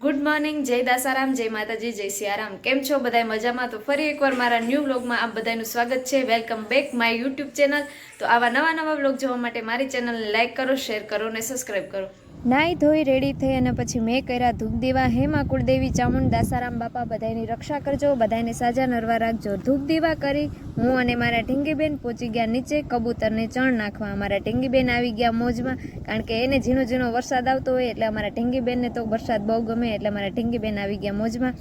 Good morning, જય દાસારામ, જય માતાજી, જય સિયારામ. કેમ છો બધા? મજામાં? તો ફરી એકવાર મારા ન્યૂ વ્લોગમાં આપ બધાનું સ્વાગત છે. Welcome back my YouTube channel. તો આવા નવા વ્લોગ જોવા માટે મારી ચેનલને લાઇક કરો, શેર કરો અને સબસ્ક્રાઈબ કરો. નાઈ ધોઈ રેડી થઈ અને પછી મેં કર્યા ધૂપ દીવા. હે માં કુળદેવી ચામુંડ દાસારામ બાપા બધાની રક્ષા કરજો, બધાને સાજા નરવા રાખજો. ધૂપ દીવા કરી હું અને મારા ઢીંગીબેન પહોંચી ગયા નીચે કબૂતરને ચણ નાખવા. અમારા ઢીંગીબેન આવી ગયા મોજમાં, કારણ કે એને ઝીણો ઝીણો વરસાદ આવતો હોય એટલે અમારા ઢીંગીબેનને તો વરસાદ બહુ ગમે, એટલે અમારા ઢીંગીબેન આવી ગયા મોજમાં.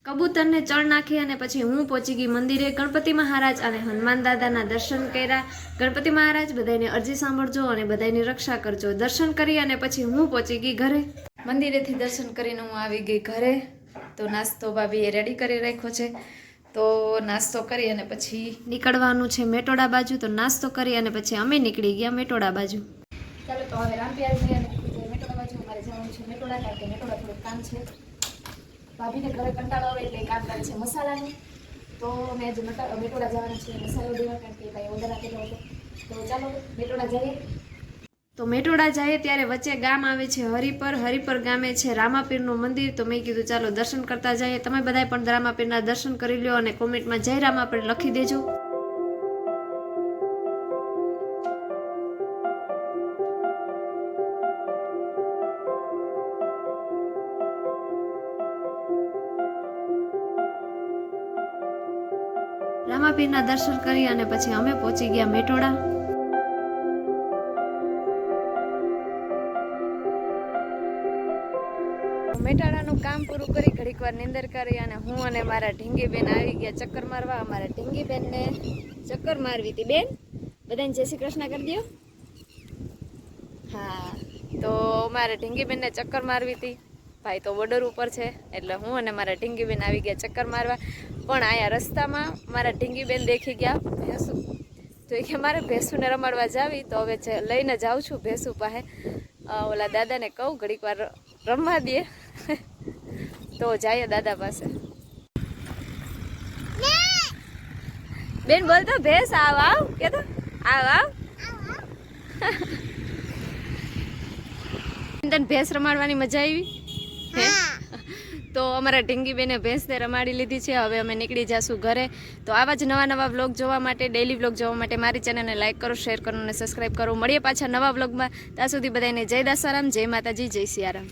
કબૂતરને ચણ નાખી અને પછી હું પહોંચી ગઈ મંદિરે. ગણપતિ મહારાજ અને હનુમાન દાદાના દર્શન કર્યા. ગણપતિ મહારાજ બધાની અરજી સાંભળજો અને બધાની રક્ષા કરજો. દર્શન કરી અને પછી હું પહોંચી ગઈ ઘરે. મંદિરેથી દર્શન કરીને હું આવી ગઈ ઘરે. તો નાસ્તો ભાભીએ રેડી કરી રાખ્યો છે, તો નાસ્તો કરી અને પછી નીકળવાનું છે મેટોડા બાજુ. તો નાસ્તો કરી અને પછી અમે નીકળી ગયા મેટોડા બાજુ. ચાલો તો હવે રામપિયાર થઈ અને મેટોડા બાજુ અમારે જવાનું છે. મેટોડા કારણ કે મેટોડા થોડું કામ છે. ભાભીને ઘરે કંટાળો આવે એટલે કામ કરે છે મસાલાનું. તો મેં આજે મેટોડા જવાના છે મસાલો દેવા, કારણ કે ભાઈ ઓર્ડર આપેલો હતો. તો ચાલો મેટોડા જઈએ. તો મેટોડા જઈએ ત્યારે વચ્ચે ગામ આવે છે હરિપર. હરિપર ગામે છે રામાપીરનું મંદિર. તો મેં કીધું ચાલો દર્શન કરતા જઈએ. તમે બધાએ પણ રામાપીરના દર્શન કરી લો અને કોમેન્ટમાં જય રામાપીર લખી દેજો. રામાપીરના દર્શન કરી અને પછી અમે પહોંચી ગયા મેટોડા. મેટાડાનું કામ પૂરું કરી ઘડીક વાર નિંદર કરી અને હું અને મારા ઢીંગીબેન આવી ગયા ચક્કર મારવા. અમારા ઢીંગીબેનને ચક્કર મારવી હતી. બેન બધાને જય શ્રી કૃષ્ણ કરી દો. હા, તો મારે ઢીંગીબેનને ચક્કર મારવી હતી. ભાઈ તો બોર્ડર ઉપર છે એટલે હું અને મારા ઢીંગીબેન આવી ગયા ચક્કર મારવા. પણ આયા રસ્તામાં મારા ઢીંગીબેન દેખી ગયા ભેંસું. તો એ કે મારે ભેંસુને રમાડવા જાવી, તો હવે લઈને જાઉં છું ભેંસું પાસે. ઓલા દાદાને કહું ઘડીક વાર રમવા દે. તો જાય દાદા પાસે. બેન બોલતો ભેંસ આવ આવ કેતો આવ આવ. તને ભેંસ રમાડવાની મજા આવી? તો અમારા ઢીંગીબેને ભેંસને રમાડી લીધી છે. હવે અમે નીકળી જઈશું ઘરે. તો આવા જ નવા વ્લોગ જોવા માટે, ડેઈલી વ્લોગ જોવા માટે મારી ચેનલને લાઈક કરો, શેર કરો અને સબસ્ક્રાઈબ કરો. મળીએ પાછા નવા વ્લોગમાં. ત્યાં સુધી બધાને જય દાસારામ, જય માતાજી, જય સિયારામ.